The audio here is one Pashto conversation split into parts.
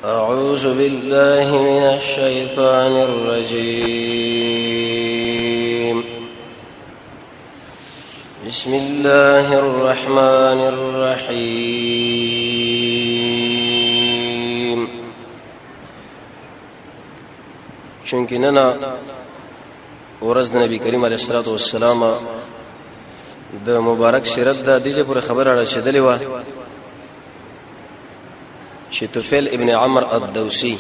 أعوذ بالله من الشيطان الرجيم. بسم الله الرحمن الرحيم. چونکه نن ورځ نبی کریم علیه الصلاة والسلام د مبارک سیرت د دې پر خبر را رسیدلې و چې طفیل ابن عمر الدوسی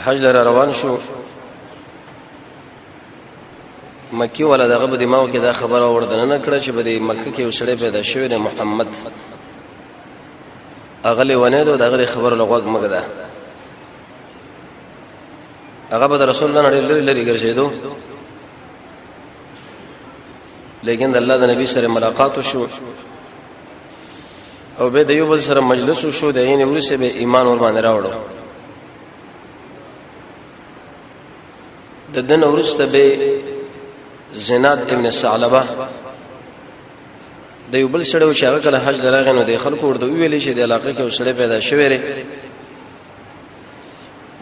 حج لره روان شو. مکی ولا دغه په دماغ کې دا خبره وردننه کړه چې په مکه کې وسړی پیدا شوی دی محمد اغلی ونه دغه خبره لغوګ مګدا هغه به رسول الله لري لري ګرځیدو، لیکن د الله د نبی سره ملاقات شو او به د یو بل سره مجلس شو. د عین ورسه به ایمان ور باندې راوړو. د دن ورسته به زناد ابن ثعلبه د یو بل سره چې هغه کله حج دراغه نو د خلکو ورته ویلې چې د علاقې کې وسړی پیدا شوی دی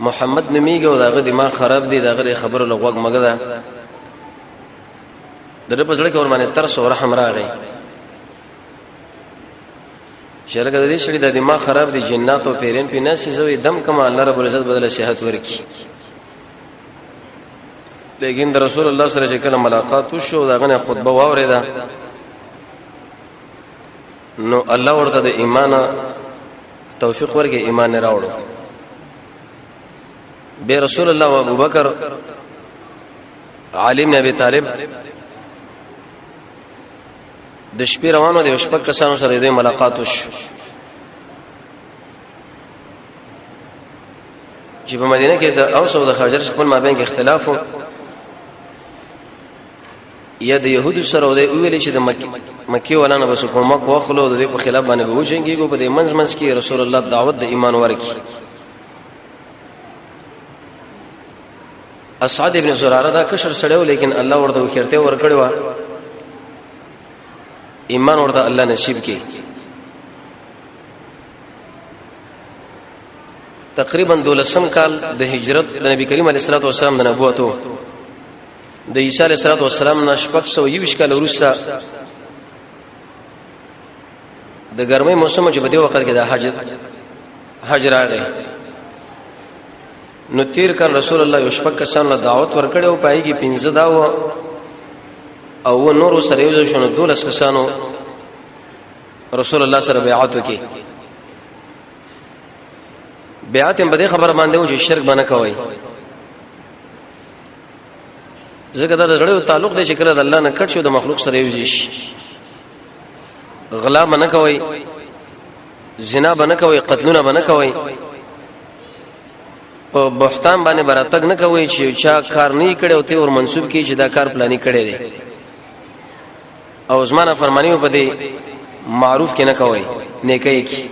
محمد نمیګه او دغه دماغ خراب دی، دغه خبره لغوګ مګدا دغه په ځل کې ور باندې ترس او رحم راغی. شرکه د دې شړې د دماغ خراب دي، جنات او پیرین په ناس زوی دم کما الله رب العزت بدله صحت ورکی. لیکن د رسول الله سره چې کله ملاقات وشو داغه خطبه واوریدا نو الله ورته د ایمان توفیق ورکړي، ایمان نه راوړو. به رسول الله او ابوبکر علی بن ابي طالب د شپې روانو دي، شپږ کسانو سره د ملاقات وشو چې په مدینه کې د اوس او د خزرج خپل مابین کې اختلاف یا د يهودو سره د ویل چې د مکی ولانه بس کومک واخلو د دې په خلاف باندې وځنګيږي. په دې منځ کې رسول الله دعوت د ایمان ورکړي. اسعد ابن زراره دا کشر سړیو، لیکن الله ورته وکړته ورکړی و ایمان ورته الله نصیب کړي. تقریبا 12 کال د هجرت د نبی کریم علیه الصلاه والسلام د نبوتو د عیسی علیه الصلاه والسلام نشپک 120 کال وروسته د ګرمۍ موسم چې په دې وخت کې د حج راغی نو تیر کال رسول الله یشپک کسان له دعوت ورکړي او پای کې 15 داو او نور سره یو شنو 12 کسانو رسول الله سره بیعت وکي. بیعت هم به خبر باندې و چې شرک باندې کوي، ځکه دا د زړه تعلق دی چې کله د الله نه کټ شو د مخلوق سره یو شي. غلا باندې کوي، زنا باندې کوي، قتلونه باندې کوي، په بهتان باندې براتګ نه کوي چې چا کار نه کړي او ته ور منسوب کی چې دا کار پلاني کړي دي او زمانه فرمانی په دې معروف کې نه کوي نیکي کی.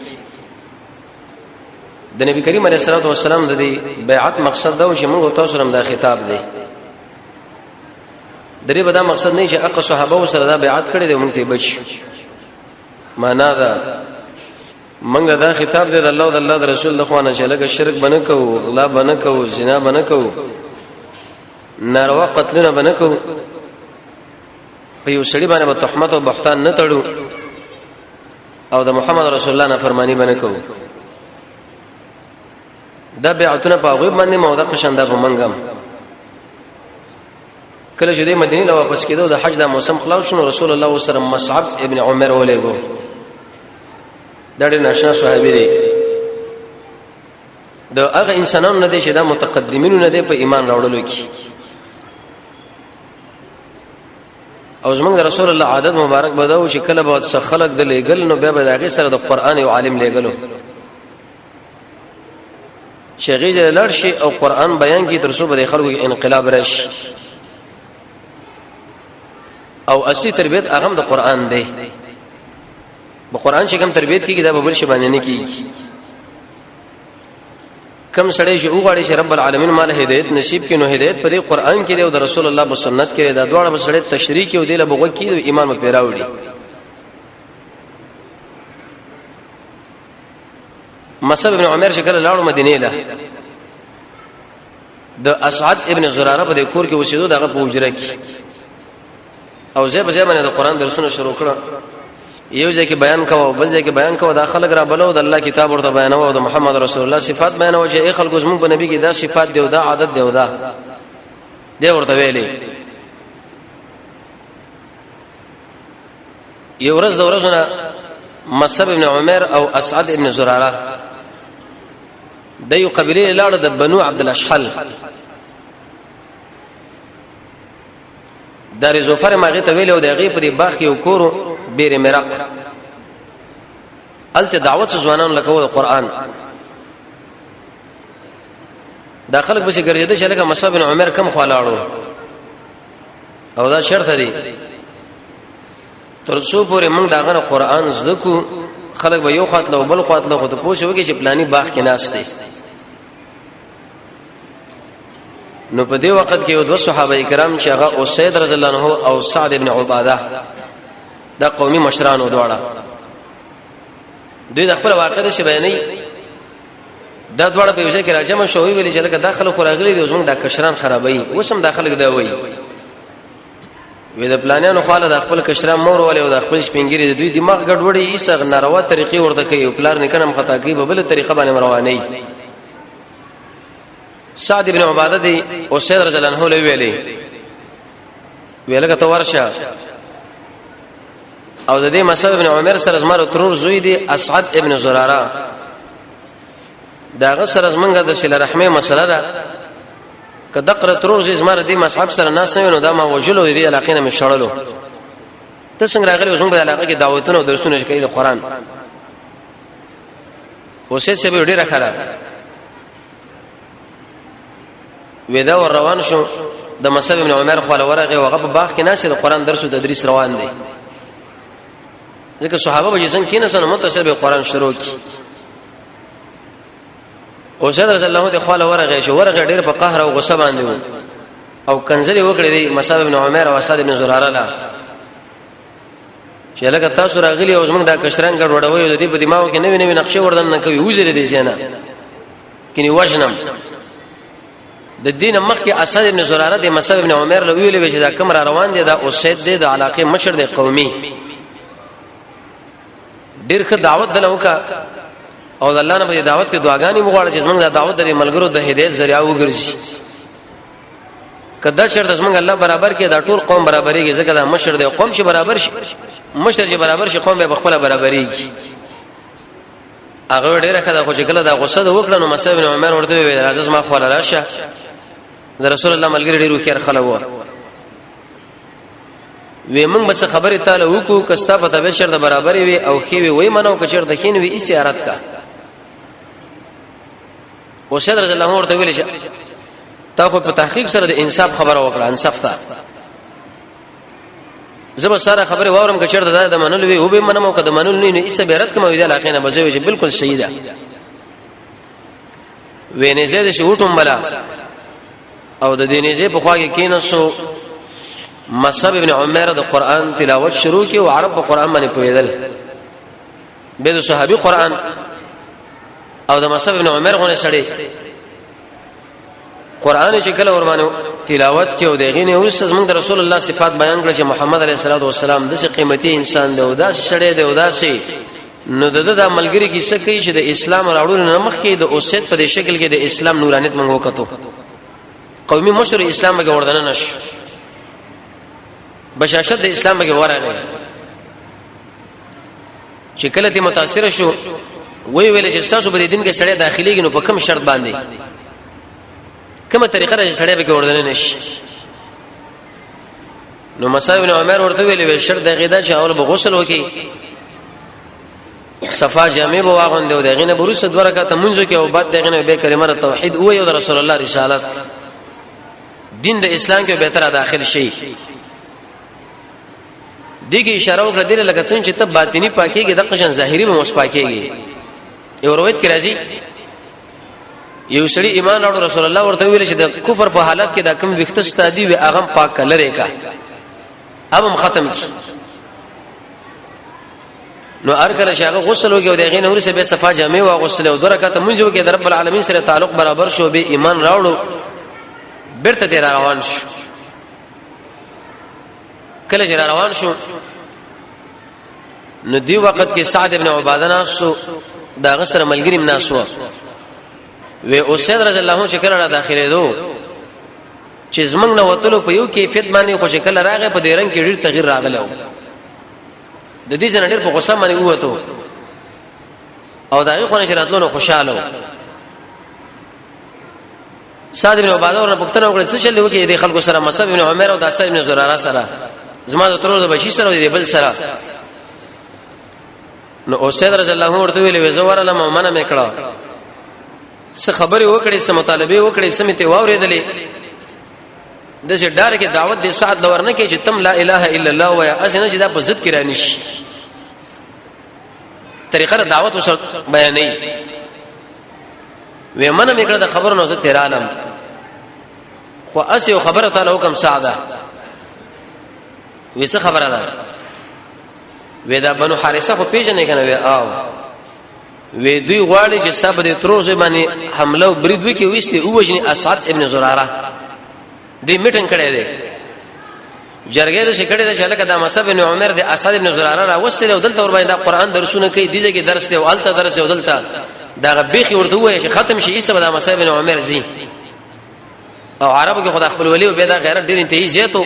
د نبی کریم علیه الصلاه والسلام د دې بیعت مقصد دا و چې موږ تاسو سره دا خطاب دی. درې بدا مقصد نه چې اق صحابه سره دا بیعت کړي دي موږ ته بچ معنا دا موږ دا خطاب دی د الله او د الله د رسول له خوانه چې لکه شرک بنه کو، غلا بنه کو، زنا بنه کو، ناروا قتلونه بنه کو، په یو سړي باندې په تهمت او بهتان نه تړو او د محمد رسول الله نه فرمانی بنه کو. دا بیعتونه په غیب باندې موده قشنده په منګم کله چې د مدینه له واپس کېدو د حج د موسم خلاص شو رسول الله صلی الله علیه وسلم مصعب ابن عمر ولېګو دا ډېر ناشنا صحابي دی. د هغه انسانانو نه دي چې دا متقدمینو نه دي په ایمان راوړلو کې. او زمونږ رسول الله عادت مبارک بداو چې کله به څخه خلق د لېګل نو به دغه سره د قران او عالم لېګلو شیخ لړشي او قران بیان کی ترسو به خلکو انقلاب راشي او اصلي تربيت هغه د قران دی. په قران چې کوم تربيت کیږي دا به بل شي باندې نه کیږي. کم سړی چې وغواړي چې رب العالمین مال هدایت نصیب کړي نو هدایت په دې قران کې دی او د رسول الله په سنت کې دا دواړه به سړی تشریح کوي او دله بغو کې ایمان په پیراوړي. مصعب ابن عمر شکل لاړو مدینه له د اسعد ابن زراره په کور کې وسیدو دغه په حجره کې او زه په ځای باندې د قران درسونه شروع کړم یو ځای کې بیان کوو بل ځای کې بیان کوو د خلک را بلو د الله کتاب ورته بیانو او د محمد رسول الله صفات بیانو چې ای خلکو زموږ په نبی کې دا صفات دی او دا عادت دی او دا دی ورته ویلي یو ورځ د ورځونه مصعب ابن عمر او اسعد ابن زراره د یو قبیله لاړه د بنو عبد الاشحل دار زوفر ماغه ته ویلو دغه په باغ یو کورو بیر مرق الته دعوت ځوانان لکه د قران داخله به ګرځیدل چې لکه مصعب بن عمر کم خلاړو او دا شرط دی تر څو پورې موږ داغه قران زکو خلک به یو خاطله او بل خاطله خو ته پوښوږي چې پلاني باغ کې ناس دي نو په دې وخت کې یو دوه صحابه کرام چې هغه اسید رضی الله عنه او سعد ابن عباده دا قومي مشران و دواړه دوی د خپل واقعې څخه بیانې دا دواړه په یوځای کې راځم شوې ویلې چې لکه داخله خوراغلي دي زموږ د کشران خرابوي وسم داخله دا وایي وې د پلانانو خاله د خپل کشران مور ولې او د خپل شپنګری د دوی دماغ ګډوډي ایسه ناروا طریقې ورته کوي او پلان نه کنم خطا کوي په بل طریقه باندې رواني سعد ابن عباده دی او سید رضی الله عنه ویلې ویلګه تو ورشه او د دې مصعب ابن عمر سره زمره ترور زوی دی اسعد ابن زراره داغه سره زمونږه د صله رحمه مسله ده کله قره ترور زمره دی مصعب سره ناس نه نو دا ما وجلو دی علاقې نه مشړلو ته څنګه راغلی زمونږ د علاقې کې دعوتونه او درسونه کوي د قران اوسه څه به ډیره خره ودا ور روان شو د مصعب ابن عمر خو ورغه وغه په باغ کې ناشه د قران درس او تدریس روان دي ځکه صحابه به جسن کې نه سن متصل به قران شروع کی او سید رسول الله ته خاله ورغه شو ورغه ډیر په قهر او غصه باندې و او کنځلې وکړې دي مصعب ابن عمر او اسعد ابن زراره لا چې لکه تاسو راغلي او زمونږ د کشران ګډ وډوي د دې په دماغ کې نوې نوې نقشه وردن نه کوي وزره دي ځنه کینی وجنم د دین مخکې اسد ابن زراره د مصعب ابن عمر له ویلې چې دا کوم را روان دي دا اسید دی د علاقې مشر دی قومي ډیر ښه دعوت دلوکا او د الله نه په دعوت کې دعاګانې مغواړي چې موږ د دعوت د ملګرو د هدایت ذریعہ وګرځي کدا چرته موږ الله برابر کې دا ټول قوم برابرېږي ځکه دا مشر دی قوم چې برابر شي مشر چې برابر شي قوم به خپل برابرېږي هغه ډیره کده خو چې کله دا غصه د وکړه نو مصعب بن عمر ورته ویل راځه ما خو راشه د رسول الله ملګری ډیرو خیر خلک وی موږ به خبره تعالی وکړو کستا په تبه شرط برابرې وي او خې وي منو کچر د خین وي اسیارت کا او سید رضی الله عنه ورته ویل تا خو په تحقیق سره د انصاف خبره وکړه انصاف ته زب سره خبره وورم کچر د منل وي او به منمو کده منل نه ایسه بیرت کوم وی د علاقې نه بځوي چې بالکل صحیح ده وینې زید شوټم بلا او د دینې زې په خوا کې کینسو مصعب ابن عمر د قران تلاوت شروع کی او عرب په قران باندې پویدل به د صحابي قران او د مصعب ابن عمر غونه سړی قران چې کله ورمانه تلاوت کې او دغه نه اوس زموږ د رسول الله صفات بیان کړل چې محمد علیه الصلاه والسلام د قیمتي انسان دی او دا سړی دی او دا سي نو د عملګری کې څه کوي چې د اسلام راوړل نه مخ کې د اوسید په شکل کې د اسلام نورانیت منغو کتو قومي مشر اسلام کې وردان نش بشاشت د اسلام کې ورغی چې کله دې متاثر شو وی ویل چې تاسو په دین کې سړی داخليږي نو په کوم شرط باندې کومه طریقه راځي سړی به وردان نشي نو مصعب بن عمر ورته ویل شرط دغه دا چې اول به غسل وکي صفا جامع به واغوند او دغه نه بروسه دوه رکعات منځو کې او بعد دغه نه به کلمه توحید او د رسول الله رسالت دین د اسلام کې به تر داخل شي دغه اشاره وکړه دله لکه څنګه چې ته باطینی پاکيږي د قشن ظاهري به مس پاکيږي یو روایت کې راځي یو سړي ایمان اورو رسول الله ورته ویل چې د کفر په حالت کې دا کوم وخت ستادي وي اغم پاک لره کا ابم ختم کی نو ار کله شاغه غسل وکي او دغه نور سه به صفا جامع او غسل او درکته منځ وکي د رب العالمین سره تعلق برابر شو به ایمان راوړو برته تیر روان شو کله چې روان شو نو دی وخت کې سعد ابن عباده ناسو دا غسر ملګری مناسو و اسید رضی الله عنه شکل را داخله دو چې زمنګ نو وتلو په یو کې فت باندې خو شکل راغې په دې رنگ کې ډېر تغییر راغلو د دې جن ډېر په غصه باندې وته او داغه خو نشراتلو نو خوشاله سعد ابن عباده ورنه پښتنه وکړه څه چل وکي د خلکو سره مصعب ابن عمر او داسه ابن زراره سره زما د ترور د بشي سره دی بل سره نو اسید رضی الله عنه ورته ویلې زوړه لمه منه میکړه څه خبرې وکړې څه مطالبه وکړې سمته واورېدلې د څه ډار کې دعوت د سعد لور نه کې چې تم لا اله الا الله و یا اسنه چې دا په ضد کې رانی شي طریقه دعوت وسره بیانې و منه میکړه د خبر نو زه تیر عالم خو اس یو خبره تعالی حکم سعده ویسه خبره ده ودا بنو حارثه خو پیژنې کنه و او وې دوی غواړي چې سبا د تروزه باندې حمله او برید وکي وېستي او وجني اسعد ابن زراره دې میټنګ کړي دي جرګې د شکړې د شلکه د مصعب ابن عمر د اسعد ابن زراره را وسله او دلته ور باندې د قران درسونه کوي دیږي کې درس دی او الته درس دی او دلته دا غبيخي ورته وایي چې ختم شي ایسه د مصعب ابن عمر زی او عربو کې خدای خپل ولی او به دا غیرت ډیر انتهایی زیاتو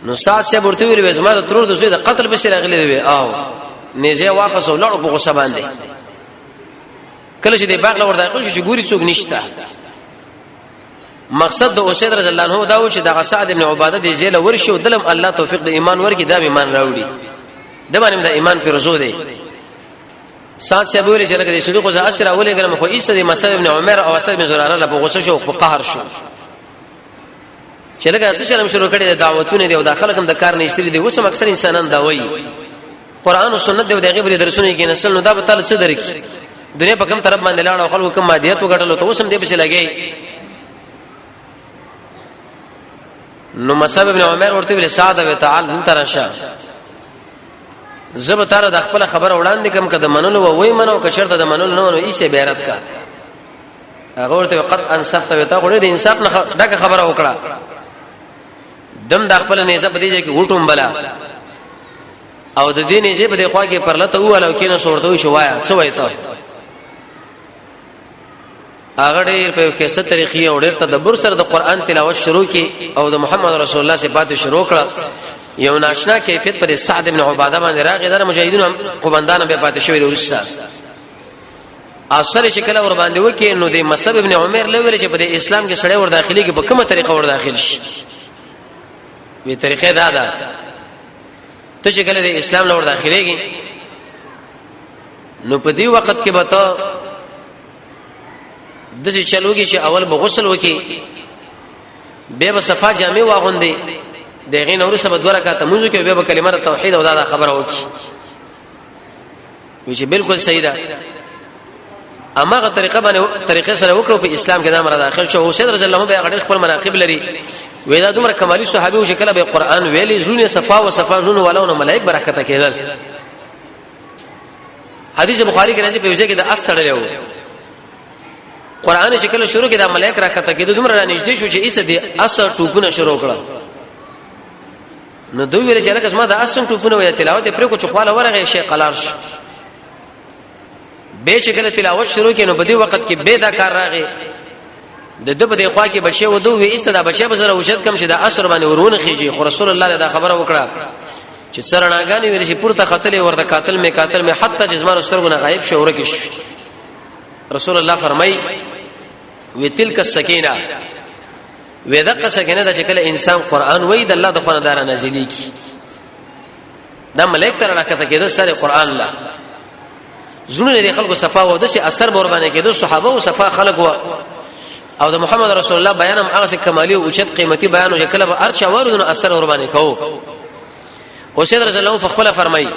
نو سات سے ورته ویل زما ترور د زوی د قتل بشیر اغلی دی او نيزه واپس ولړ په غصه باندې کله چې د باغ لور داخل شو چې ګوري څوک نشته مقصد د اسید رضی الله عنه دا و چې د سعد ابن عباده د زیل ورشو دلم الله توفیق د ایمان ورکی د ایمان راوړي د باندې د ایمان پر رسول دی سات سے ویل چې لکه د شړو خو اسره اولې ګرم خو ایسه د مصعب ابن عمر او اسد ابن زراره له غصه شو په قهر شو چې لکه څه شرم شروع کړي د دعوتونه دی او داخله کوم د کار نه استری دی وسم اکثر انسانان دا وایي قران او سنت دی دغه بری درسونه کې نسل نو دا به تعالی څه درکې دنیا په کوم طرف باندې لاړ او خلکو کوم مادیات وګټلو ته وسم دی په لګي نو مصعب ابن عمر ورته ویل سعد و تعال ترشا زب تر د خپل خبر وړاندې کوم کده منلو وای منو که شرط د منلو نو ایسه بیرت کا هغه ورته قد انصفت و تا خو دې انصاف نه دغه خبره وکړه دم د خپل نيزه په دې کې وټوم بلا او د دې نيزه په دې خوا کې پرلته واله کې نه صورتو شو وایا څه وای ته هغه ډېر په کیسه طریقې او ډېر تدبر سره د قران تلاوت شروع کی او د محمد رسول الله صفات شروع کړه یو ناشنا کیفیت پر سعد ابن عباده باندې راغی در مجاهدین قومندان به پاتې شوی ورسره اثر شکل ور باندې وکي نو د مصعب ابن عمر لویل چې په اسلام کې سړی ور داخلي کې په کومه طریقه ور داخل شي وی طریقې دا ده ته چې کله د اسلام لور داخليږي نو په دې وخت کې به ته د څه چلوږي چې اول به غسل وکي به صفا جامع واغوندي دغه نور سبا دوه رکعات منځو کې به کلمه توحید او دا خبره وکي چې بالکل صحیح ده اما غو طریقه سره وکړو په اسلام کې دا مر داخل شو حسین رضی الله عنه به خپل مناقب لري وېدا دومره کمالي صحابي او شکل به قران ویلي زونه صفا او صفا زونه ولونه ملائک برکت کېدل حدیث بخاری کې راځي په وجه کې د استړلو قران چې کله شروع کې د ملائک راکته کېدل دومره را نږدې شو چې ایسه د اثر ټوپونه شروع کړه نو دوی ویل چې لکه ما د اصل ټوپونه وې تلاوت پرې کو چخواله ورغه شي قلارش به چې کله تلاوت شروع کینو په دې وخت کې به دا کار راغی د دې په دې خوا کې بچي ودو وې استدا بچي به زره وشد کم چې د اثر باندې ورونه خيږي خو رسول الله دا خبره وکړه چې سرناګانی ویل شي پورته قتل ورته قاتل می حتی جسمان سترګونه غایب شو ورکش رسول الله فرمای وی تلک السکینه وې دغه سکینه د شکل انسان قران وې د الله د خونه دار نازلی کی دا ملائک تر راکته کېده سره قران الله زونه دي خلکو صفا و د شي اثر بور باندې کېده صحابه او صفا خلق او د محمد رسول الله بیان هم هغه کمالي او اوچت قیمتي بیان او کله به ارچا ورودن اثر ور باندې کو او سید رسول الله فخله فرمای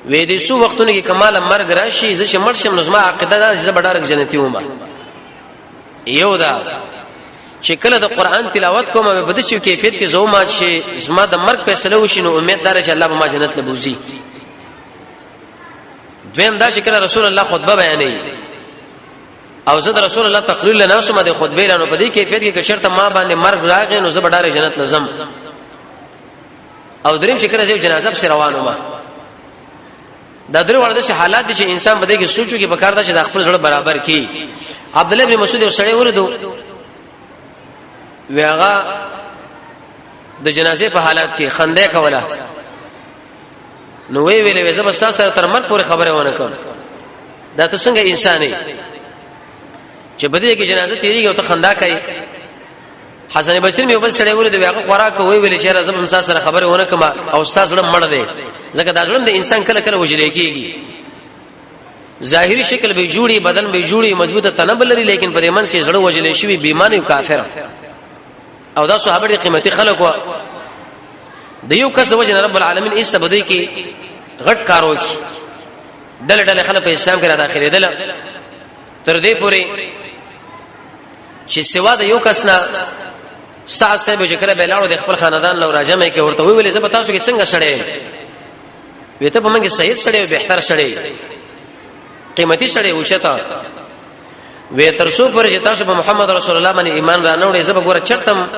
وې دې سو وختونه کې کمال مرګ راشي چې مرشم نظم عقیده دا چې بډارک جنتی ومه یو دا چې کله د قران تلاوت کوم په دې کیفیت کې زومات شي زما د مرګ فیصله وشي نو امید دار چې الله به ما جنت لبوزي. دویم دا چې کله رسول الله خطبه بیانوي او زه د رسول الله تقریر لنه سم د خطبه لانه په دې کیفیت کې شرط ما باندې مرګ راغی نو زه به ډاره جنت لزم. او دریم چې کله زه جنازه پر روانو ما دا درې ورته حالات دي چې انسان بده کې سوچو کې بکار دا چې د خپل زړه برابر کی. عبد الله بن مسعود سره وردو ویغه د جنازې په حالات کې خنده کوله نو وی ویلې زه بس تاسو تر مرګ پورې خبره ونه کوم. دا ته څنګه انساني چې بده کې جنازه تیریږي او ته خندا کوي. حسن بصری مې وبس سره وردو ویغه خوراک وی ویلې چې راځم هم تاسو سره خبره ونه کوم او استاد زړه مړ دی ځکه دا ژوند د انسان کله کله وجلې کیږي. ظاهری شکل به جوړي بدن به جوړي مضبوطه تنب لري لیکن په دې منځ کې زړه وجلې شوی بیمانه او کافر. او دا صحابه ډېر قیمتي خلک و د یو کس د وجه رب العالمین ایسته بدوي کې غټ کار وکي ډله ډله خلک په اسلام کې را داخلي دل تر دې پوري چې سوا د یو کس نه سعد صاحب چې کړه بلاړو د خپل خاندان لو راجمه کې ورته ویلې زه به تاسو کې څنګه سړې وته په منګه سید سړې او بهتر سړې قیمتي سړې اوچتا وې تر څو پر چې تاسو په محمد رسول الله باندې ایمان را نوړې زه به ګوره چرتم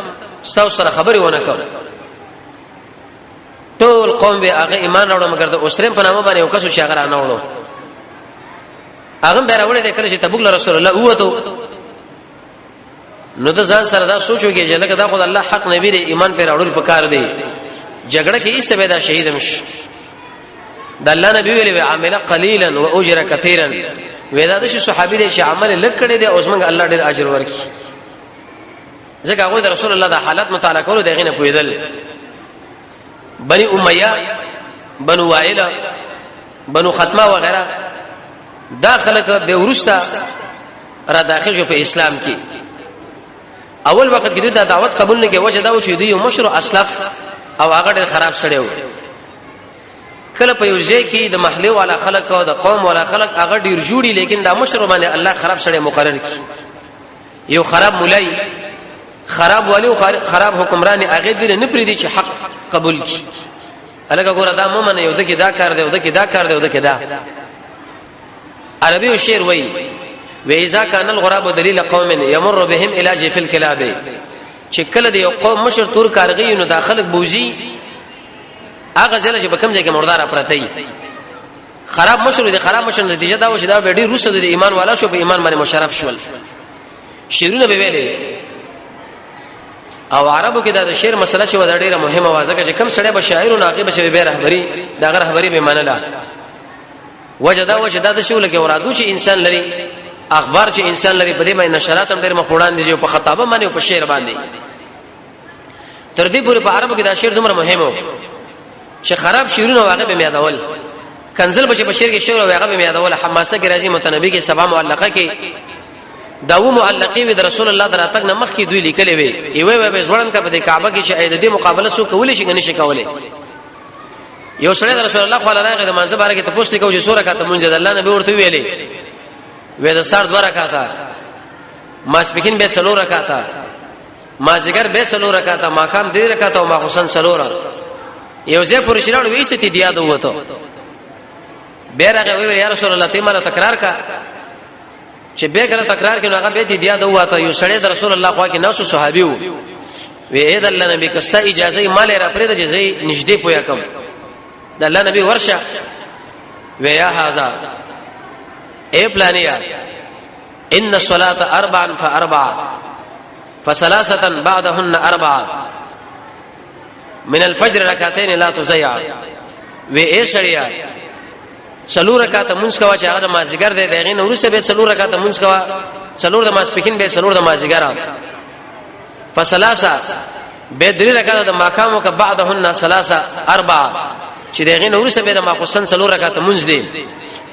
تاسو سره خبرې ونه کوم. ټول قوم به هغه ایمان راوړو مګر د اسرم په نامه باندې یو کس چې هغه را نوړو هغه به راوړې د کله چې تبوک رسول الله وته نو د ځان سره دا سوچوږي چې لکه دا خدای الله حق نبی ری ایمان پر راوړل پکار دی جګړه کې ایسه به دا شهید مش د الله نبی ویلي عامله قليلا واجر كثيرا ودا د صحابي دي چې عمل لکړي دي او زمونږ الله ډېر اجر ورکړي. ځکه هغه د رسول الله د حالات مطالعه کولو دغه نه پویدل. بني امیہ بنو وائل بنو ختمه وغیرہ دا خلک به ورستا را داخل شو په اسلام کې. اول وخت کې دا دعوت قبول نه کې وجه دا و چې دی یو مشر اسلف او هغه ډېر خراب سړی و. کله په یو ځای کې د محله والا خلک او د قوم والا خلک هغه ډیر جوړي لیکن دا مشر باندې الله خراب سره مقرر کی. یو خراب مولای خراب والی او خراب حکمران هغه دې نه پریدي چې حق قبول کی. الګا ګور دا مومن یو د کې دا کار دی او د کې دا کار دی او د کې دا. عربي شعر وای واذا كان الغراب دليل قوم يمر بهم الى جيف الكلاب چې کله د یو قوم مشر تور کارغي نو داخلك بوزي هغه ځل چې په کوم ځای کې مردار پرته وي خراب مشر دي خراب مشر نتیجه دا و چې دا ډېر روسه د ایمان والا شو په ایمان باندې مشرف شول. شیرونه به ویلې او عربو کې دا د شعر مسله چې ودا ډېره مهمه و ځکه چې کوم سړی به شاعر او ناقب شوی به رهبری دا غره رهبری به منله وجدا د شو لکه ورادو چې انسان لري اخبار چې انسان لري په دې باندې نشرات هم ډېر مخوړان دي په خطابه باندې او په شعر باندې. تر دې پورې په عربو کې دا شعر دومره مهم و چې خراب شعرونه واقع به میادول کنزل بچ بشیر کې شعر واقع به میادول حماسه کې راځي متنبی کې سبا معلقه کې داو معلقي وي د رسول الله دراتک نمخ کې دوی لیکلې وي ایوه به ځوړن کا په کعبه کې چې د دې مقابله سو کولې شي غني شي کولې. یو سړی د رسول الله صلی الله علیه وسلم د منځ باره کې تاسو ته کوم سورہ کاته مونږ د الله نبی ورته ویلې وې د سار دوه رکعاته ماسپکین به څلور رکعاته مازیګر به څلور رکعاته ماقام دې رکعاته او ماخصن څلور یو ځای پر شراړ وې ستې دی یاد وته بیرغه وی یا رسول الله ته مال تکرار کا چې به کړه تکرار کینو هغه به دی یاد وته یو سړی د رسول الله خوا کې ناسو صحابي وو وی اې د الله نبی کستا اجازه مال را پرې د جزې نږدې پویا کم د الله نبی ورشه وی یا هاذا اے پلانیا ان الصلاه اربعا فاربعا فثلاثه بعدهن اربعا من الفجر رکعتين لا تضيع و اے سړیا څلور رکعات مونږ کوا چې هغه مازیګر دی دغه نور سه به څلور رکعات مونږ کوا څلور د ماسپکین به څلور د مازیګر فثلاثه به درې رکعات د ماقامو که بعدهن ثلاثه اربعه چې دغه نور سه به د ماخصن څلور رکعات مونږ دی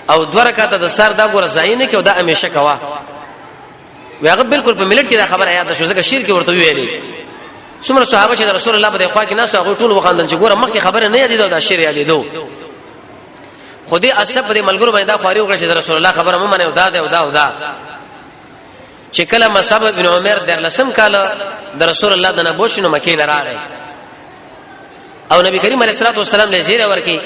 او دوه رکعات د سر دا ګور ځای نه کې او دا همیشه کوا ویغه بالکل په ملت کې دا خبره یاد شو ځکه شیر کې ورته ویلې څومره صحابه چې رسول الله په خوا کې ناس هغه ټول وخاندل چې ګوره مخکې خبره نه یادې دا شیر یادې دو خودي اصل په دې ملګرو باندې دا خواري وکړه چې رسول الله خبره مې منه او دا چې کله مصعب بن عمر د لسم کال د رسول الله د نبوت شنو مکه لراغی او نبی کریم علیه الصلاه والسلام له زیره ورکی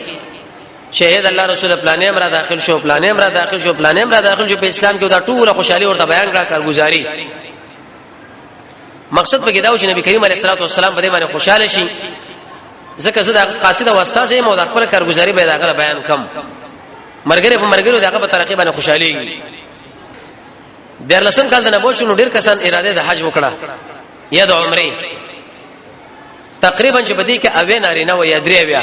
شهید الله رسول پلانې امر داخل شو پلانې امر داخل شو پلانې امر داخل شو په اسلام کې دا ټول خوشحالي ورته بیان کړه کارګزاري مقصد په کې دا و چې نبی کریم علیه الصلاه والسلام په دې باندې خوشاله شي ځکه زه د قاصده واسطه زې مو د خپل کارګزاري به داخله بیان کم مرګره په مرګره دغه په طریقې باندې خوشحالي د لسم کال د نبوت شنو ډیر کسان اراده د حج وکړه یا د عمره تقریبا چې بدی کې اوې نارینه و یا درې بیا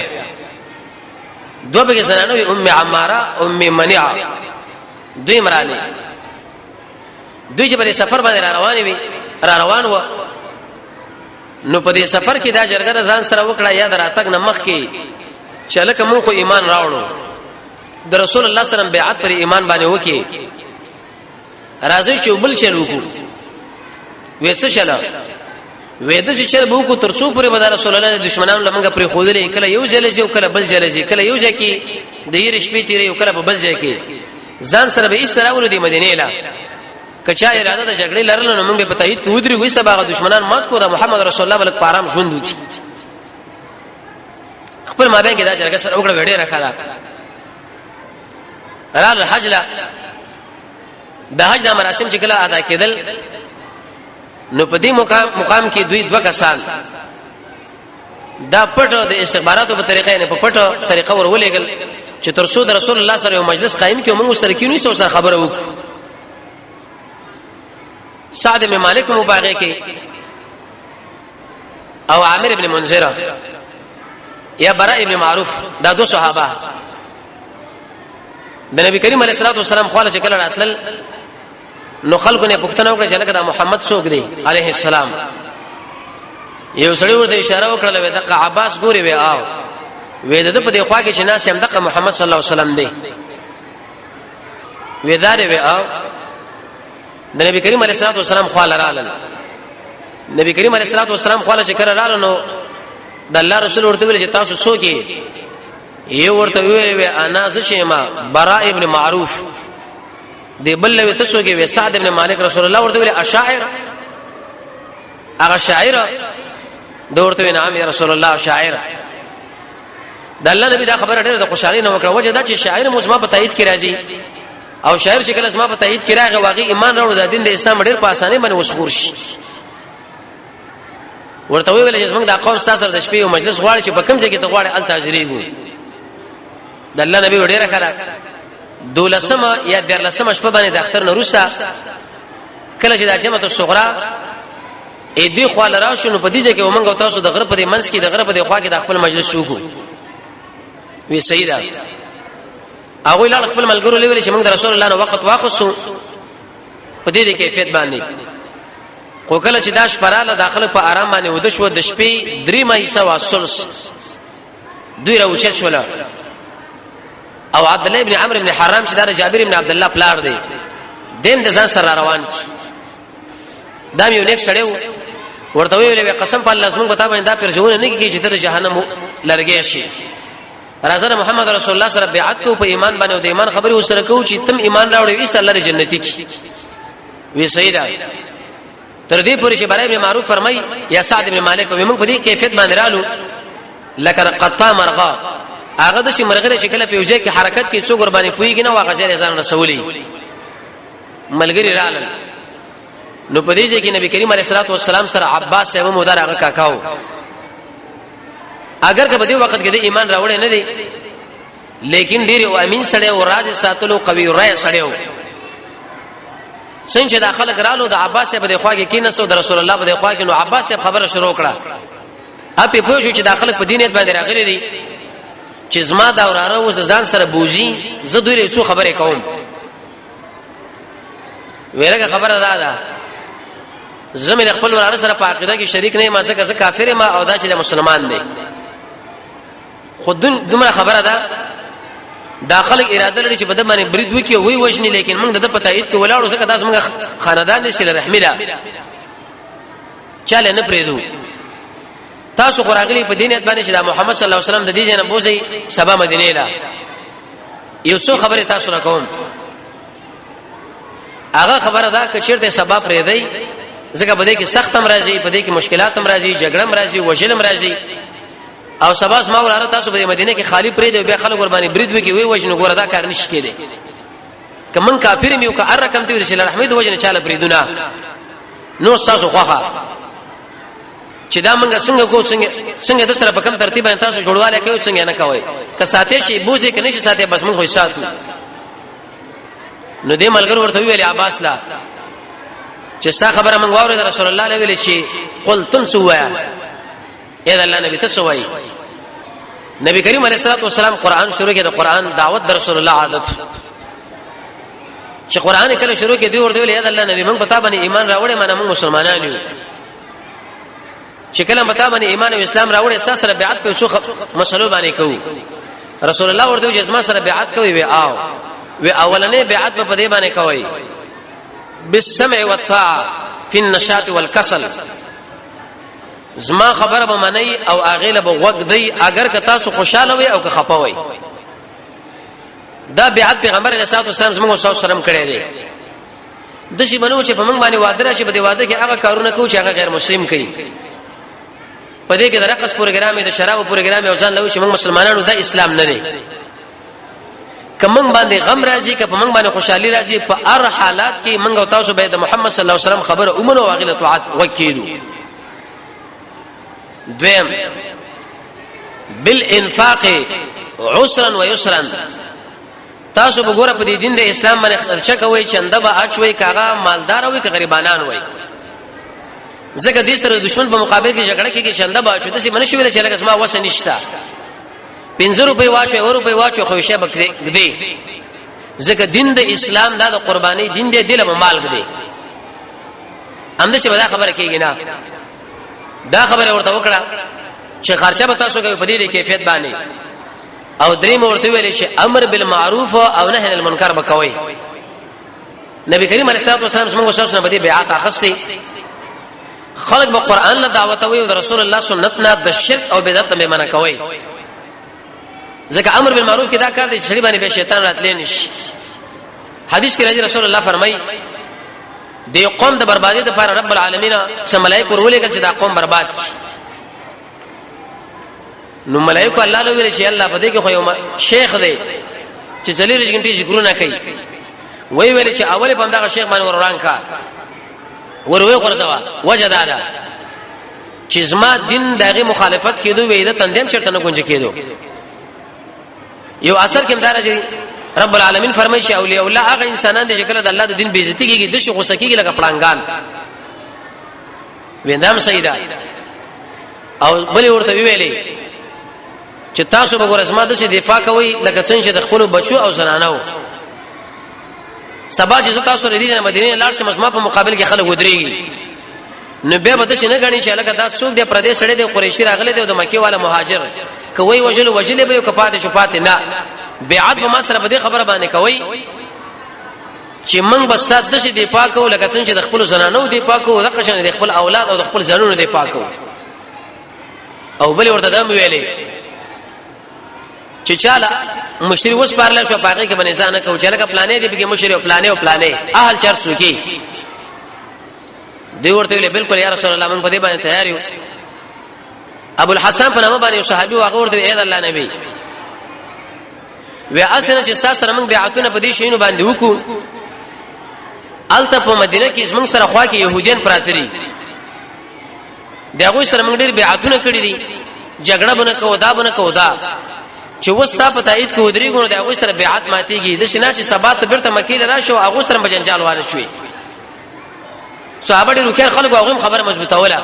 دوه به زنانو ام عماره ام منیعه دوی مرانه دوی چې په سفر باندې را روان و نو په دې سفر کې دا جرګه ځان سره وکړه یا دراتک نمخ کې چې لکه مونږ خو ایمان راوړو د رسول الله صلی الله علیه وسلم بیعت پر ایمان باندې وکي راځي چې بل چلو کو وېڅ چلا وېد چې چل بو کو ترڅو پورې بدر رسول الله د دشمنانو لمنګه پر خودلې کله یو ځل او کله بل ځل کله یو ځکه د یې شپې تیرې او کله په بل ځای کې ځان سره به اسره ولودي مدینه لا کچا اراده د جګړې لرل نو موږ په تایید کې ودرې وې سبا دشمنان مات کو د محمد رسول الله ولک پارام ژوند وچی خپل مابین کې دا جرګه سره وګړه وړي راخاله رال حج لا د حج د مراسم چې کله ادا کېدل نو په دې مقام کې دوه کسان دا پټو د استخباراتو په طریقې نه په پټو طریقه ورولېګل چې ترڅو د رسول الله سره یو مجلس قائم کړي موږ سره کینوي سره خبره وکړو سعد بن مالک مباغه کې او عامر ابن منذر یا براء ابن معروف دا دو صحابه د نبی کریم علیه الصلاه والسلام خواله چې کله راتل نو خلکو نه پوښتنه وکړه چې لکه دا محمد څوک دی عليه السلام یو سړی ورته اشاره وکړه وې د عباس ګوري وې آو وې د په دې خوا کې چې ناس هم د محمد صلی الله علیه وسلم دی وې دار وې آو د نبی کریم علیه الصلاه والسلام خواله رااله نبی کریم علیه الصلاه والسلام خواله چې کله رااله نو د الله رسول ورته ویل چې تاسو څوک یې ورته ویل انا زشما براء ابن معروف دی بل له تاسو کې سعد ابن مالک رسول الله ورته ویل اشاعر هغه شاعر دورته نام یا رسول الله شاعر د الله نبی دا خبره ډېره د خوشالۍ نه وکړه وجه دا چې شاعر مزما په تایید کې راځي او شاعر شکل اسما په تایید کې راغی واقعي ایمان راوړ د دین د اسلام ډېر په اسانه باندې وسخور شي ورته ویل چې موږ د قوم سره د شپې او مجلس غواړي چې په کوم ځای کې ته غواړي ال تاجریږي د الله نبی ډېره کړه دولسمه یا درلسمه شپه باندې د اختر نورسته کله چې د جمعه الصغرا اې دی خو لرا شنو په دې ځکه ومنګ تاسو د غرب په منځ کې د غرب په خوا کې د خپل مجلس وکړو وی سیدا هغه لاله خپل ملګرو لوي چې موږ د رسول الله نو وخت واخصو په دې کیفیت باندې خو کله چې داش پراله داخله په آرام باندې ود شو د شپې 3 مې سوا سلس دوی راوچت شول او عبد الله ابن عمرو ابن حرام چې دا جابر ابن عبد الله پلار دی دیم د ځان سره روان دا یو نیک سړیو ورته ویلې قسم په الله زموږ پتا باندې دا پرځونه نه کیږي چې تر جهنم لرګې شي راځه محمد رسول الله سره بیعت کو په ایمان باندې او د ایمان خبري وسره کو چې تم ایمان راوړې وي الله جنتی کی وی سیدا تر دې پورې چې برای ابن معروف فرمای یا سعد ابن مالک ومن په دې کیفیت باندې رالو لکه قطا مرغا هغه د شي مرغه چې کله په یوځای کې حرکت کې څو قرباني پويږي نه واغه ځای ځان رسولي ملګری رالل نو په دې ځای کې نبی کریم علیه الصلاه والسلام سره عباس صاحب مودار هغه کاکاو اگر که په دې وخت کې د ایمان راوړې نه دي لیکن ډیر او امین سره او راز ساتلو قوي رای سره څنګه داخله کرالو د عباس صاحب د خواږه کې نسو د رسول الله په خواږه نو عباس صاحب خبره شروع کړه اپې پوه شو چې داخله په دینیت باندې راغلي دي چې زما دا وراره اوس ځان سره بوزي زه دوی څه خبره کوم ویرګه خبره ده زمين خپل وراره سره په عقیده کې شریک نه ما څنګه کافر ما او دا چې مسلمان دی خود دمره خبره ده داخله اراده لري چې بده باندې برید وکي وي وښني لیکن موږ د پتاید کې ولاړو څنګه تاسو موږ خاندان دې سره رحمی ده چاله نه پریدو تاسو خوراغلی په دینیت باندې چې دا محمد صلی الله علیه وسلم د دې جن بوزي سبا مدینه لا یو څو خبره تاسو را کوم هغه خبره دا چې چیرته سبب پرې دی ځکه بده کې سخت هم راځي بده کې مشکلات هم راځي جګړه هم راځي وجلم راځي او سباس ما وراره تاسو په مدینه کې خالی پرې دی بیا خلک قرباني برید وکي وی وجنه ګوره دا کار نشي کېده کمن کافر میو که رقم ته رسول رحمت وجنه چاله بریدونه نو تاسو خوخه چې دا منګه څنګه د سره په کوم ترتیب باندې تاسو جوړواله کوي څنګه نه کوي که ساتي شي بوزي کې نشي ساتي بس موږ خو ساتو نو دې ملګر ورته ویل عباس لا چې ستا خبره موږ واورید رسول الله علیه ویل چې قلتم سوایا اذا الله نبی تسوي نبی کریم علیه الصلاه والسلام قران شروع کړي د قران دعوت د رسول الله عادت چې قران کله شروع کړي دی ورته ویل اذا الله نبی موږ پتا باندې ایمان راوړې مانه موږ مسلمانان یو چې کله پتا باندې ایمان او اسلام راوړې اساس سره بیعت په څو مسلو باندې کوو رسول الله ورته جسمه سره بیعت کوي وی آو وی اولنې بیعت په دې باندې کوي بالسمع والطاعه في النشاط والكسل زما خبره به منی او اغه له وګ دی اگر که تاسو خوشاله وي او که خپه وي دا بیعت پیغمبر علیه الصلاه والسلام زموږ سره سره کړی دی د شي بنو چې په موږ باندې وعده راشي په دې وعده کې هغه کارونه کوي چې هغه غیر مسلم کوي په دې کې د رقص پروګرام دی د شراب پروګرام او ځان لوي چې موږ مسلمانانو د اسلام نه دي کمن باندې غم راځي که په موږ باندې خوشحالي راځي په هر حالات کې موږ او تاسو به د محمد صلی الله علیه وسلم خبره اومنو واغله طاعت وکړو دویم بالانفاق عسرا ويسرا تاسو وګوره په دې دین د اسلام باندې خرچه کوي چنده به اچوي کاغه مالدار وي که غریبانان وي زګه دې سره دشمن په مقابل کې جګړه کې چنده به اچو دسي منشي ویل چې لکه اسما وسه نشتا 50 روپۍ واچو 1 روپۍ واچو خو شی بکدي زګه دین د اسلام د قرباني دین دې دله مال کړي اند څه ودا خبره کېږي نه دا خبره ورته وکړه چې خرچه به تاسو کوي په دې کیفیت باندې او دریم ورته ویل چې امر بالمعروف او نهي عن المنکر بکوي نبی کریم علیه الصلاه والسلام څنګه شاوسنه بده بیعت اخستي خلق به قران له دعوت وي او رسول الله سنت نه د شرک او بدعت به منع کوي ځکه امر بالمعروف کې دا کار دی چې سړي باندې به شیطان راتلې نشي حدیث کې راځي رسول الله فرمایي د قوم د بربادي لپاره رب العالمین سم ملائکه ورولېږي چې دا قوم برباد کړي نو ملائکه الله له ویل شي الله په دې کې خو یو شیخ دی چې څلور غنټې ذکرونه کوي وی ویل چې اول په دغه شیخ باندې وروران کا وروي قرزوا وجدادا چې زما دین دغه مخالفت کېدو وې د تندیم چرته نه گونج کېدو یو اثر کې مدار چې رب العالمین فرمایي چې اولیاء الله هغه انسانان دي چې کله د الله د دین بیزتی کېږي د شي غوسه کېږي لکه پړنګان ویندام سیدا او بل ورته ویلې چې تاسو به ګورسما د څه دفاع کوي لکه څنګه چې د خپل بچو او زنانو سبا چې تاسو ردی نه مدینه لاړ شي مسما په مقابل کې خلک ودرېږي نو به بده څه نه غني چې لکه دا څوک د پردیس سړی د قریشی راغله د مکی والا مهاجر کوي وجل به یو کپاته شفاعت نه بیعت به ما سره بده خبره باندې کوي چې موږ بس تاسو د دې پاکو لکه څنګه چې د خپل زنانو دې پاکو د قشن د خپل اولاد او د خپل زنانو دې پاکو او بل ورته دم ویلې چې چاله مشری وس پارل شو پاګه کې باندې ځان کو چې لکه پلانې دې به مشری او پلانې اهل چرته سکی دی ورته ویل بالکل یا رسول الله موږ په دې باندې تیار یو ابو الحسن په نامه باندې صحابي واغ ورته اې الله نبی و اسنه چې تاسو سره موږ بیعتونه په دې شینو باندې وکړو الته په مدینه کې موږ سره خوا کې يهوديان پراتري دغه سره موږ ډېر بیعتونه کړې دي جګړه بنه کو دا چې وستا په تایید کې ودرې غو دغه سره بیعت ماتيږي د شنه چې سبات برته مکیل راشو هغه سره بجنجال واره شوي صحابه ډېر خیر خلکو هغه خبره مضبوطه ولا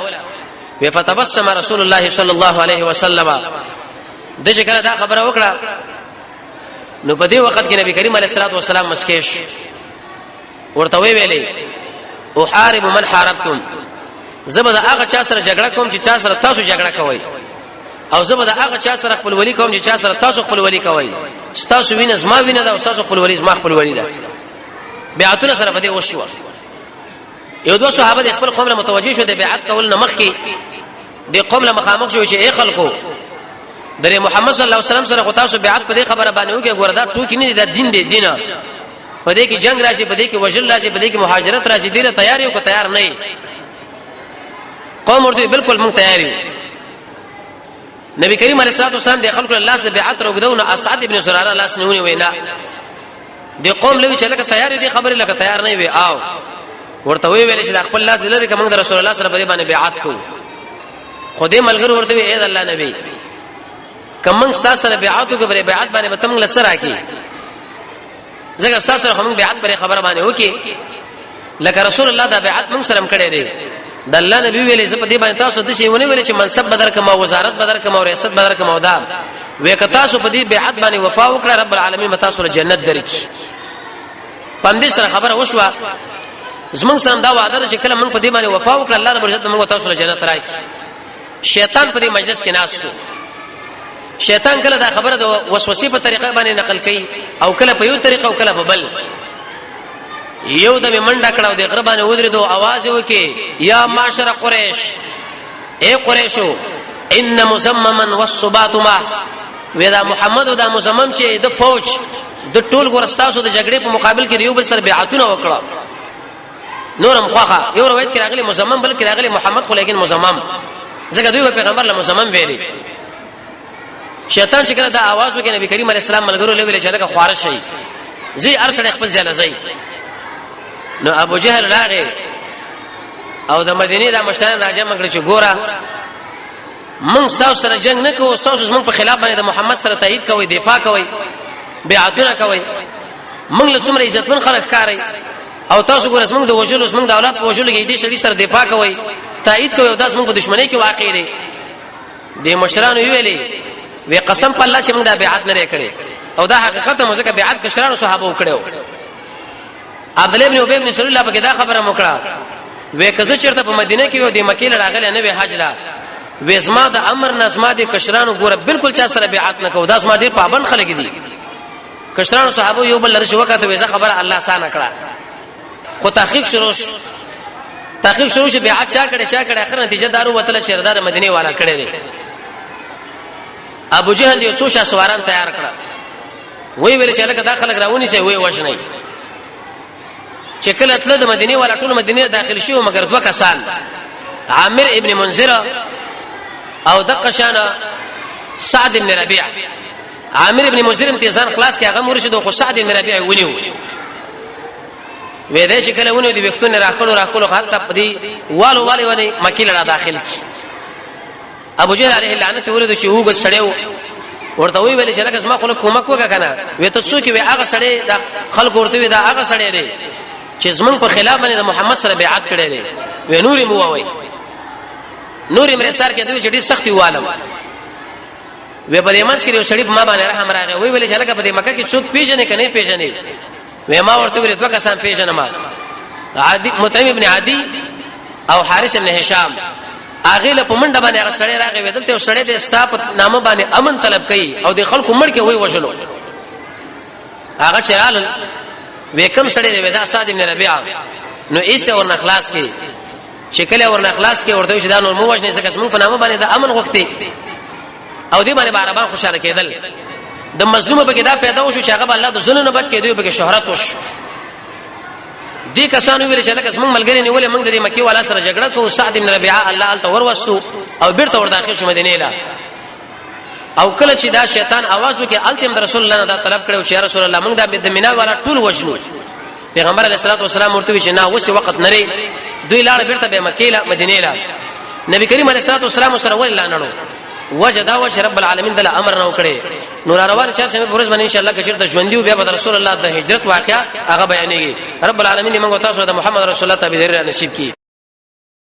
و فتبسم رسول الله صلی الله علیه وسلم د شکر دا خبره وکړه نو په دې وخت کې نبی کریم علیه الصلاه والسلام مسکیش ورته ویلې او حارب من حاربتم زبده هغه چا سره جګړه کوم چې چا سره تاسو جګړه کوي او زبده هغه چا سره خپل ولی کوم چې چا سره تاسو خپل ولی کوي تاسو وینئ زما وینئ دا تاسو خپل ولی زما خپل ولی دا بیعتونه سره بده وشو یو دوه صحابه د خپل قوم له متوجه شو د بیعت کول نه مخکي د قوم له مخامخ شو چې اي خلکو در محمد صلی الله علیه وسلم سره تاسو بیعت په دې خبره باندې وکي ګوردا ټوکی نه د دین دی دینه پدې کې جنگ راځي پدې کې وجل راځي پدې کې مهاجرت راځي ډیره تیار یو کو تیار نه قوم ورته بالکل مونږ تیار یو نبی کریم علیه الصلاه والسلام د خلکو الله سره بیعت راغدونه اسعد ابن زراره الله سنونی وینا دی قوم لوي چې لکه تیار دي خبره لکه تیار نه وي او ورته ویل چې د خپل الله سره لري کوم د رسول الله سره باندې بیعت کو خدای ملګر ورته وی اې د الله نبی کوم سره بیعت کو بری بیعت باندې بتم لسره کی زګه سره هم بیعت بری خبره باندې وکي لکه رسول الله دا بیعت موږ سره کړی دی د الله نبی ویلې زه په دې باندې تاسو د شي ونه ویلې چې منصب بدر کما وزارت بدر کما او ریاست بدر کما ودا وې ک تاسو په دې بیعت باندې وفا وکړه رب العالمین متا سره جنت درکې پندې سره خبره وشوه زمون سره دا وعده چې کله موږ په دې باندې وفا وکړه الله رب عزت موږ تاسو سره جنت راکړي شیطان په دې مجلس کې ناستو شیطان کله دا خبره د وسوسې په طریقه باندې نقل کوي او کله په یو طریقه او کله په بل یو د منډه کړه د غربانه ودرېدو आवाज وکي یا معاشر قریش اے قریشو ان مزمما والصبات ما ودا محمد دا مزمم چې د فوج د ټول ګورستاسو د جګړې په مقابل کې یو بل سره بیعتونه وکړه نورم خوخه یو روایت کې راغلي مزمم بل کې راغلي محمد خو لیکن مزمم ځکه دوی پیغمبر له مزمم ویلي شیطان چې کله دا आवाज وکړي نبی کریم علیه السلام ملګرو له ویل چې لکه خوارج شي زی ارسل خپل ځاله زی نو ابو جهل راغی او د مدینه د مشتان راځه مګر چې ګوره من سره جنگ نه کوو تاسو موږ په خلاف باندې د محمد سره تایید کوي دفاع کوي بیعتونه کوي موږ له څومره عزتمن خلک کاری او تاسو ګوره موږ د وجلو موږ د اولاد په وجلو کې دې شړې سره دفاع کوي تایید کوي او داس موږ په دشمنی کې واقع دي د مشرانو ویلي وی قسم په الله چې موږ د بیعت نه کړې او دا حقیقت مو ځکه بیعت کشرانو صحابه وکړو عبد الله ابن ابي بن سلول الله په دا خبره موکړه وې کزه چیرته په مدینه کې و د مکې لراغله نه وی حج لا وې زما د امر نظم د کشرانو ګوره بالکل چا سره بیعت نه کو داس ما ډیر پابند خلک دي کشرانو صحابه یو بل لري وخت وې خبره الله سانه کړه خو تحقیق شروع شو بیعت چا کړه اخر نتیجه دارو وتل شهردار مدینه والا کړي ابو جهل یو څو شاسواران تیار کړه وی ویل چې لکه داخله راونی سي وی وښنی چې کله تل د مدینه والا ټول مدینه داخل شي مګر دوه کسان عامر ابن منذر او دقشانه سعد بن ربيع عامر ابن منذر امتیازان خلاص کې هغه مرشد او سعد بن ربيع ونیو وې دې چې کله ونیو د وختونه راخلو حتی په دې والو ونی مکه لړه داخل ابو جهل عليه اللعنت ورته چې وګ سړیو ورته وی ویل چې لکه ما خلک کومک وکا کنه وې ته څوک وی هغه سړی د خلک ورته وی دا هغه سړی دی چې زمون په خلاف باندې د محمد سره بیعت کړی دی و نور مو وای نور مرسار کې دوی چې سختي والم و په یمن کې یو سړی په ما باندې رحم راغی وی ویل چې لکه په مکه کې څوک پیژنې کنه پیژنې و ما ورته ویل دوه کسان پیژنې ما عادی مطعم ابن عادی او حارث ابن هشام اغه له پمنډه باندې هغه سړی راغی ودل ته سړی د استاپ نامه باندې امن طلب کړي او د خلکو مړ کې وای وشلو هغه چرال وکم سړی دی ودا سعد بن ربيعه نو ایسه ورن اخلاص کې شکل ورن اخلاص کې ورته چې دا نور مو وژنې څنګه موږ په نامه باندې د امن غوښتي او دې باندې عربان خوشاله کېدل د مظلوم په کې دا پیدا وشو چې هغه الله د ظلم نه بچ کېدو په کې شهرت وش دې کسانو ویل چې لکه موږ ملګری نیولې موږ د مکه والا سره جګړه کوو سعد بن ربيعه الله ال تور وستو او بیرته ور داخل شو مدینه له او کله چې دا شیطان आवाज وکي التم د رسول الله دا طلب کړو چې رسول الله موږ د مینا والا ټول وښنو پیغمبر علیه الصلاه والسلام ورته چې نه وسی وخت نری دوی لاړ بیرته به مکه له مدینه له نبی کریم علیه الصلاه والسلام سره ول لاندړو وجدا وجه رب العالمین د امر نو کړي نور روان 4 سمې پرز باندې ان شاء الله کچر د ژوندۍ بیا د رسول الله د هجرت واقعا هغه بیانېږي رب العالمین موږ تاسو د محمد رسول الله تابعداري نصیب کړي